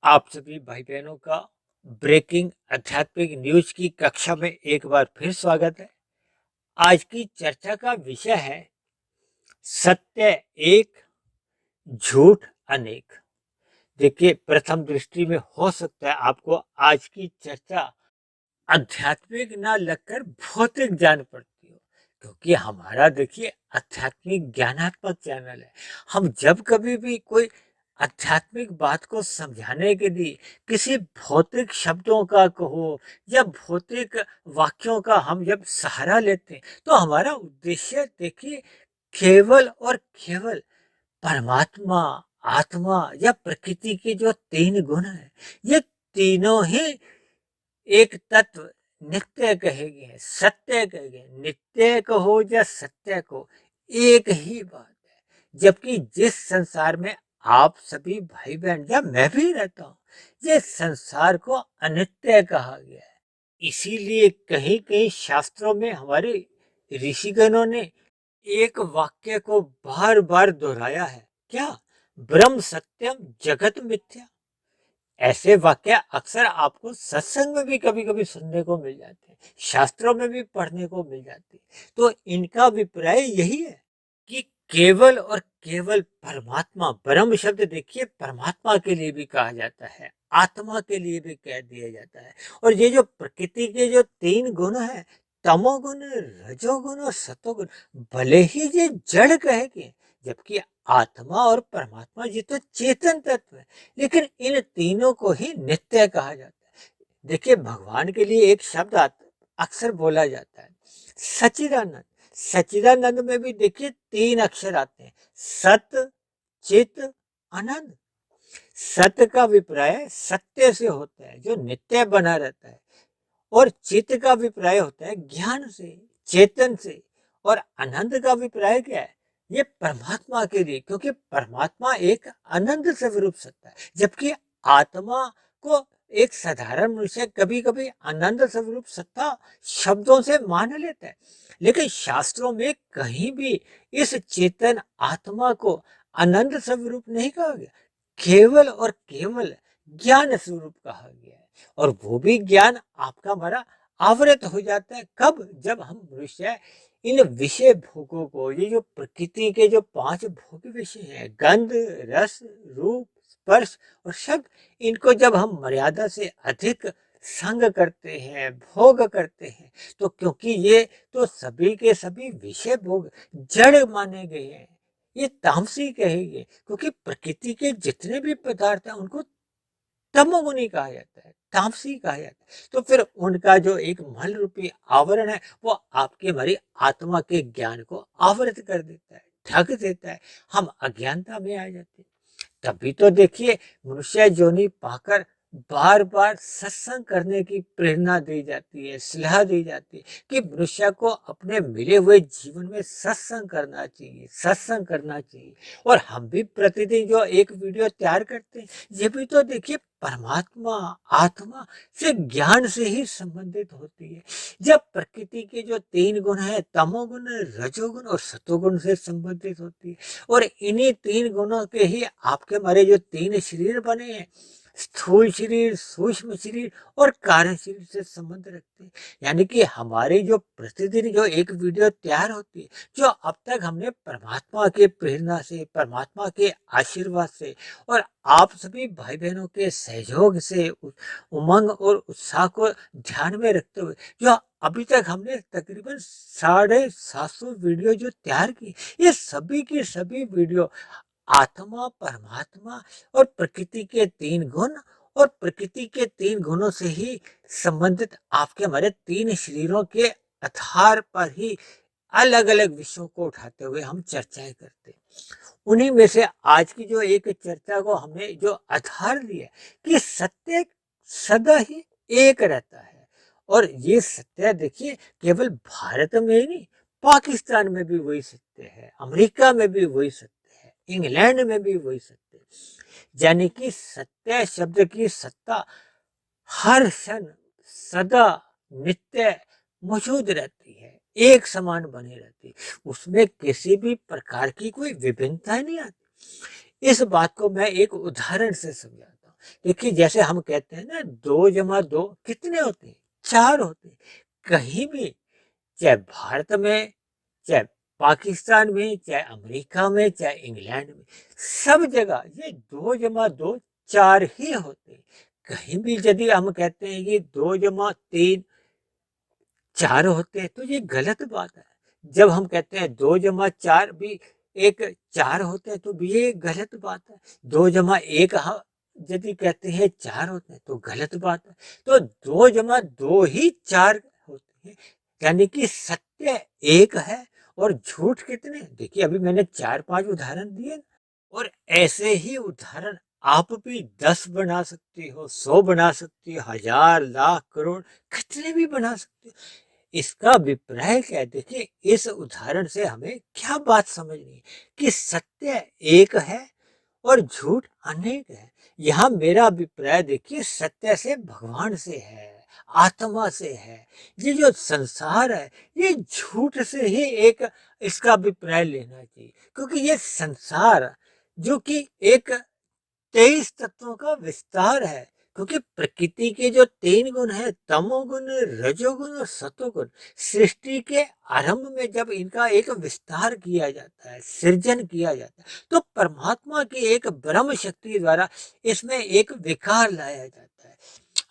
आप सभी भाई बहनों का ब्रेकिंग आध्यात्मिक न्यूज की कक्षा में एक बार फिर स्वागत है। आज की चर्चा का विषय है सत्य एक, झूठ अनेक। देखिए, प्रथम दृष्टि में हो सकता है आपको आज की चर्चा आध्यात्मिक ना लगकर भौतिक जान पड़ती हो, क्योंकि हमारा देखिए आध्यात्मिक ज्ञानात्मक चैनल है। हम जब कभी भी कोई आध्यात्मिक बात को समझाने के लिए किसी भौतिक शब्दों का कहो या भौतिक वाक्यों का हम जब सहारा लेते हैं, तो हमारा उद्देश्य देखिए केवल और केवल परमात्मा, आत्मा या प्रकृति के जो तीन गुण हैं, ये तीनों ही एक तत्व नित्य कहेंगे, सत्य कहेंगे। नित्य कहो या सत्य को, एक ही बात है। जबकि जिस संसार में आप सभी भाई बहन या मैं भी रहता हूँ, ये संसार को अनित्य कहा गया है। इसीलिए कहीं कहीं शास्त्रों में हमारे ऋषिगणों ने एक वाक्य को बार बार दोहराया है। क्या? ब्रह्म सत्यम जगत मिथ्या। ऐसे वाक्य अक्सर आपको सत्संग में भी कभी कभी सुनने को मिल जाते हैं, शास्त्रों में भी पढ़ने को मिल जाती है। तो इनका अभिप्राय यही है कि केवल और केवल परमात्मा, ब्रह्म शब्द देखिए परमात्मा के लिए भी कहा जाता है, आत्मा के लिए भी कह दिया जाता है। और ये जो प्रकृति के जो तीन गुण है, तमोगुण, रजोगुण और सतोगुण, भले ही ये जड़ कहेंगे, जबकि आत्मा और परमात्मा ये तो चेतन तत्व है, लेकिन इन तीनों को ही नित्य कहा जाता है। देखिए, भगवान के लिए एक शब्द अक्सर बोला जाता है, सच्चिदानंद। सच्चिदानंद में भी देखिए तीन अक्षर आते हैं, सत, चित, आनंद। सत्य का अभिप्राय सत्य से होता है, जो नित्य बना रहता है। और चित्त का अभिप्राय होता है ज्ञान से, चेतन से। और आनंद का अभिप्राय क्या है? ये परमात्मा के लिए, क्योंकि परमात्मा एक आनंद स्वरूप सत्ता है, जबकि आत्मा को एक साधारण मनुष्य कभी कभी आनंद स्वरूप सत्ता शब्दों से मान लेता है। लेकिन शास्त्रों में कहीं भी इस चेतन आत्मा को आनंद स्वरूप नहीं कहा गया, केवल और केवल ज्ञान स्वरूप कहा गया है। और वो भी ज्ञान आपका हमारा आवृत हो जाता है कब? जब हम मनुष्य इन विषय भोगों को, ये जो प्रकृति के जो पांच भोग विषय हैं, गंध, रस, रूप, स्पर्श और शब्द, इनको जब हम मर्यादा से अधिक संग करते हैं, भोग करते हैं, तो क्योंकि ये तो सभी के सभी विषय भोग जड़ माने गए हैं, ये तामसी कहेंगे, क्योंकि प्रकृति के जितने भी पदार्थ हैं उनको तमोगुणी कहा जाता है, तामसी कहा जाता है। तो फिर उनका जो एक मल रूपी आवरण है, वो आपके हमारी आत्मा के ज्ञान को आवृत कर देता है, ढक देता है। हम अज्ञानता में आ जाते हैं। तभी तो देखिए मनुष्य योनि पाकर बार बार सत्संग करने की प्रेरणा दी जाती है, सलाह दी जाती है कि मनुष्य को अपने मिले हुए जीवन में सत्संग करना चाहिए, सत्संग करना चाहिए। और हम भी प्रतिदिन जो एक वीडियो तैयार करते हैं, ये भी तो देखिए परमात्मा, आत्मा से, ज्ञान से ही संबंधित होती है। जब प्रकृति के जो तीन गुण है, तमोगुण, रजोगुण और सतोगुण से संबंधित होती है। और इन्हीं तीन गुणों के ही आपके हमारे जो तीन शरीर बने हैं, स्थूल शरीर, सूक्ष्म शरीर और कारण शरीर से संबंध रखते हैं। यानी कि हमारी जो प्रतिदिन जो एक वीडियो तैयार होती है, जो अब तक हमने परमात्मा के प्रेरणा से, परमात्मा के आशीर्वाद से और आप सभी भाई बहनों के सहयोग से, उमंग और उत्साह को ध्यान में रखते हुए, जो अभी तक हमने तकरीबन 750 वीडियो जो तैयार की, ये सभी की सभी वीडियो आत्मा, परमात्मा और प्रकृति के तीन गुण और प्रकृति के तीन गुणों से ही संबंधित आपके हमारे तीन शरीरों के आधार पर ही अलग अलग विषयों को उठाते हुए हम चर्चाएं करते हैं। उन्हीं में से आज की जो एक चर्चा को हमने जो आधार लिया कि सत्य सदा ही एक रहता है। और ये सत्य देखिए केवल भारत में ही नहीं, पाकिस्तान में भी वही सत्य है, अमेरिका में भी वही सत्य है, इंग्लैंड में भी वही सत्य है। यानी कि सत्य शब्द की सत्ता हर क्षण सदा नित्य मौजूद रहती है, एक समान बनी रहती है, उसमें किसी भी प्रकार की कोई विभिन्नता नहीं आती। इस बात को मैं एक उदाहरण से समझाता हूँ। देखिए जैसे हम कहते हैं ना 2 + 2 कितने होते हैं? 4 होते हैं। कहीं भी चाहे भारत में, चाहे पाकिस्तान में, चाहे अमेरिका में, चाहे इंग्लैंड में, सब जगह ये 2 + 2 4 ही होते हैं। कहीं भी यदि हम कहते हैं कि 2 + 3 4 होते हैं तो ये गलत बात है। जब हम कहते हैं 2 + 4 भी एक 4 होते हैं तो भी ये गलत बात है। 2 + 1 यदि कहते हैं 4 होते हैं तो गलत बात है। तो 2 + 2 ही 4 होते हैं, यानी कि सत्य एक है और झूठ कितने? देखिए अभी मैंने 4-5 उदाहरण दिए ना, और ऐसे ही उदाहरण आप भी 10 बना सकती हो, 100 बना सकती हो, 1000, लाख, करोड़ कितने भी बना सकती हो। इसका अभिप्राय क्या है? देखिए इस उदाहरण से हमें क्या बात समझनी है कि सत्य एक है और झूठ अनेक है। यहाँ मेरा अभिप्राय देखिए सत्य से भगवान से है, आत्मा से है। ये जो संसार है ये झूठ से ही एक इसका अभिप्राय लेना चाहिए, क्योंकि ये संसार जो कि एक 23 तत्वों का विस्तार है, क्योंकि प्रकृति के जो 3 गुण है, तमोगुण, रजोगुण और सतोगुण, सृष्टि के आरंभ में जब इनका एक विस्तार किया जाता है, सृजन किया जाता है, तो परमात्मा की एक ब्रह्म शक्ति द्वारा इसमें एक विकार लाया जाता है।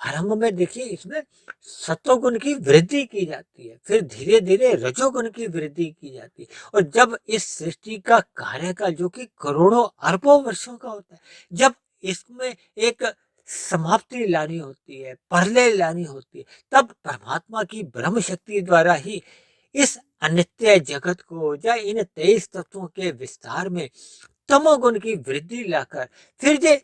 आरंभ में देखिए इसमें सतोगुण की वृद्धि की जाती है, फिर धीरे धीरे रजोगुण की वृद्धि की जाती है, और जब इस सृष्टि का कार्यकाल जो कि करोड़ों अरबों वर्षों का होता है, जब इसमें एक समाप्ति लानी होती है, प्रलय लानी होती है, तब परमात्मा की ब्रह्म शक्ति द्वारा ही इस अनित्य जगत को या इन 23 तत्वों के विस्तार में तमोगुण की वृद्धि लाकर फिर ये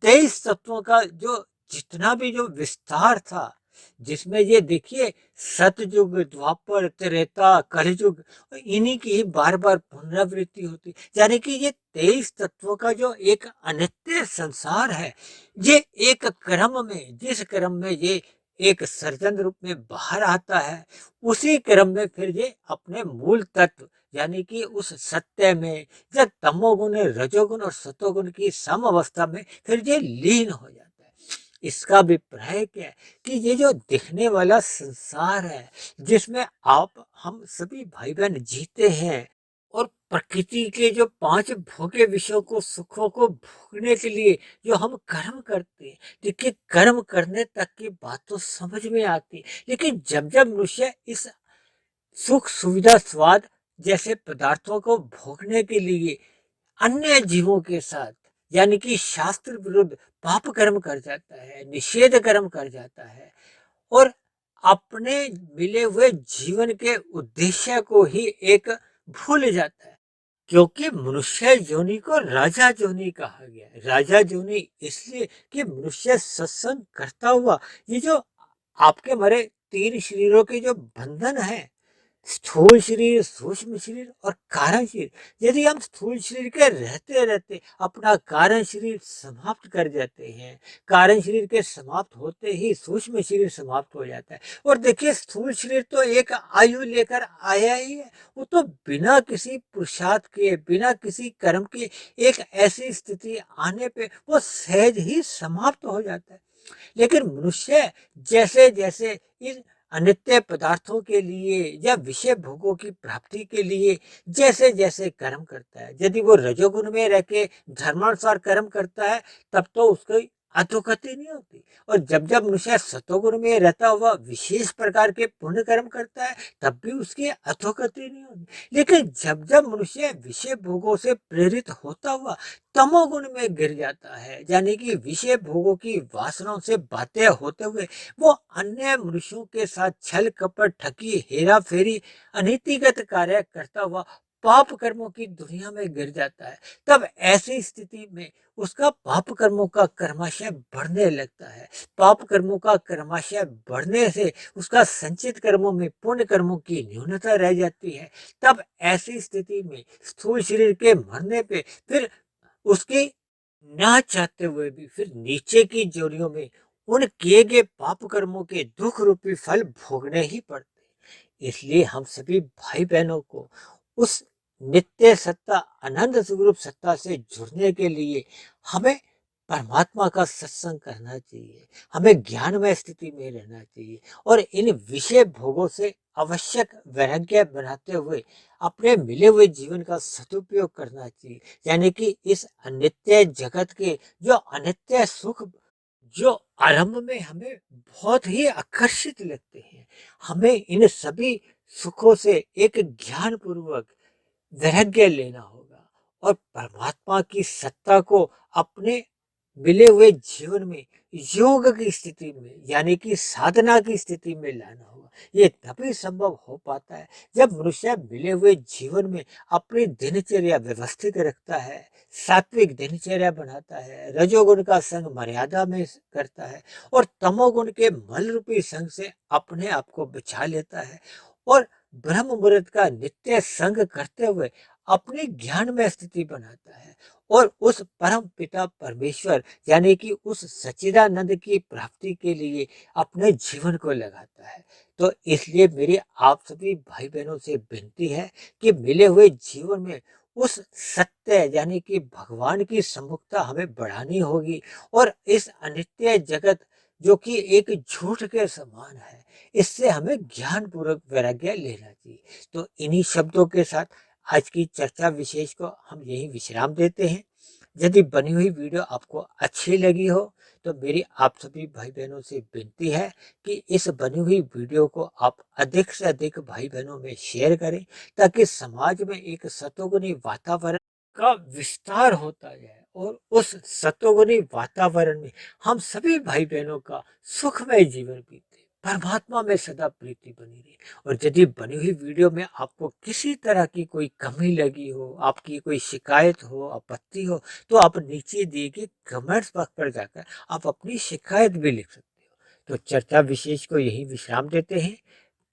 23 तत्वों का जो जितना भी जो विस्तार था, जिसमें ये देखिए सतयुग, द्वापर, त्रेता, कलयुग, इन्हीं की ही बार बार पुनरावृत्ति होती, यानी कि ये 23 तत्वों का जो एक अनित्य संसार है, ये एक क्रम में, जिस क्रम में ये एक सर्जन रूप में बाहर आता है, उसी क्रम में फिर ये अपने मूल तत्व यानी कि उस सत्य में, जब तमोगुण, रजोगुण और सतोगुण की सम अवस्था में फिर ये लीन हो जाता है। इसका अभिप्राय क्या है कि ये जो दिखने वाला संसार है, जिसमें आप हम सभी भाई बहन जीते हैं, और प्रकृति के जो 5 भोग्य विषयों को, सुखों को भोगने के लिए जो हम कर्म करते हैं, देखिए कर्म करने तक की बात तो समझ में आती है, लेकिन जब जब मनुष्य इस सुख, सुविधा, स्वाद जैसे पदार्थों को भोगने के लिए अन्य जीवों के साथ यानी कि शास्त्र विरुद्ध पाप कर्म कर जाता है, निषेध कर्म कर जाता है, और अपने मिले हुए जीवन के उद्देश्य को ही एक भूल जाता है। क्योंकि मनुष्य योनि को राजा योनि कहा गया है। राजा योनि इसलिए कि मनुष्य सत्संग करता हुआ ये जो आपके हमारे 3 शरीरों के जो बंधन है, स्थूल शरीर, सूक्ष्म शरीर और कारण शरीर, यदि हम स्थूल शरीर के रहते रहते अपना कारण शरीर समाप्त कर जाते हैं, कारण शरीर के समाप्त होते ही सूक्ष्म शरीर समाप्त हो जाता है, और देखिए स्थूल शरीर तो एक आयु लेकर आया ही है, वो तो बिना किसी पुरुषार्थ के, बिना किसी कर्म के एक ऐसी स्थिति आने पे वो सहज ही समाप्त हो जाता है। लेकिन मनुष्य जैसे जैसे इन अनित्य पदार्थों के लिए या विषय भोगों की प्राप्ति के लिए जैसे जैसे कर्म करता है, यदि वो रजोगुण में रह के धर्मानुसार कर्म करता है, तब तो उसकी अधोगति नहीं होती, और जब जब मनुष्य सतोगुण में रहता हुआ विशेष प्रकार के पुण्य कर्म करता है, तब भी उसकी अधोगति नहीं होती। लेकिन जब जब मनुष्य विषय भोगों से प्रेरित होता हुआ तमोगुण में गिर जाता है, यानी कि विषय भोगों की वासनाओं से बातें होते हुए वो अन्य मनुष्यों के साथ छल कपट, ठगी, हेरा फेरी, अनीतिगत कार्य करता हुआ पाप कर्मों की दुनिया में गिर जाता है, तब ऐसी स्थिति में उसका पाप कर्मों का कर्माशय बढ़ने लगता है। पाप कर्मों का कर्माशय बढ़ने से उसका संचित कर्मों में पुण्य कर्मों की न्यूनता रह जाती है। तब ऐसी स्थिति में स्थूल शरीर के मरने पे फिर उसकी ना चाहते हुए भी फिर नीचे की जोनियों में उन किए गए पाप कर्मों के दुख रूपी फल भोगने ही पड़ते हैं। इसलिए हम सभी भाई बहनों को उस नित्य सत्ता, अनंत स्वरूप सत्ता से जुड़ने के लिए हमें परमात्मा का सत्संग करना चाहिए, हमें ज्ञानमय स्थिति में रहना चाहिए और इन विषय भोगों से आवश्यक वैराग्य बनाते हुए अपने मिले हुए जीवन का सदुपयोग करना चाहिए। यानी कि इस अनित्य जगत के जो अनित्य सुख जो आरंभ में हमें बहुत ही आकर्षित लगते हैं, हमें इन सभी सुखों से एक ज्ञान पूर्वक वैराग्य लेना होगा और परमात्मा की सत्ता को अपने मिले हुए जीवन में योग की स्थिति में यानी कि साधना की स्थिति में लाना होगा। ये तभी संभव हो पाता है जब मनुष्य मिले हुए जीवन में अपनी दिनचर्या व्यवस्थित रखता है, सात्विक दिनचर्या बनाता है, रजोगुण का संग मर्यादा में करता है और तमोगुण के मल रूपी संग से अपने आप को बचा लेता है और ब्रह्म मुहूर्त का नित्य संग करते हुए अपनी ज्ञान में स्थिति बनाता है और उस परम पिता परमेश्वर यानी कि उस सच्चिदानंद की प्राप्ति के लिए अपने जीवन को लगाता है। तो इसलिए मेरी आप सभी भाई बहनों से विनती है कि मिले हुए जीवन में उस सत्य यानी कि भगवान की सम्मुखता हमें बढ़ानी होगी और इस अनित्य जगत जो कि एक झूठ के समान है, इससे हमें ज्ञान पूर्वक वैराग्य लेना चाहिए। तो इन्हीं शब्दों के साथ आज की चर्चा विशेष को हम यही विश्राम देते हैं। यदि बनी हुई वीडियो आपको अच्छी लगी हो तो मेरी आप सभी भाई बहनों से विनती है कि इस बनी हुई वीडियो को आप अधिक से अधिक भाई बहनों में शेयर करें ताकि समाज में एक सतोगुणी वातावरण का विस्तार होता जाए और उस सतोगुणी वातावरण में हम सभी भाई बहनों का सुखमय जीवन बीते, परमात्मा में सदा प्रीति बनी रही। और यदि बनी हुई वीडियो में आपको किसी तरह की कोई कमी लगी हो, आपकी कोई शिकायत हो, आपत्ति हो, तो आप नीचे दिए गए कमेंट्स बॉक्स पर जाकर आप अपनी शिकायत भी लिख सकते हो। तो चर्चा विशेष को यही विश्राम देते हैं।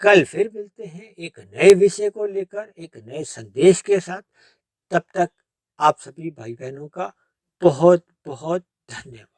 कल फिर मिलते हैं एक नए विषय को लेकर, एक नए संदेश के साथ। तब तक आप सभी भाई बहनों का बहुत बहुत धन्यवाद।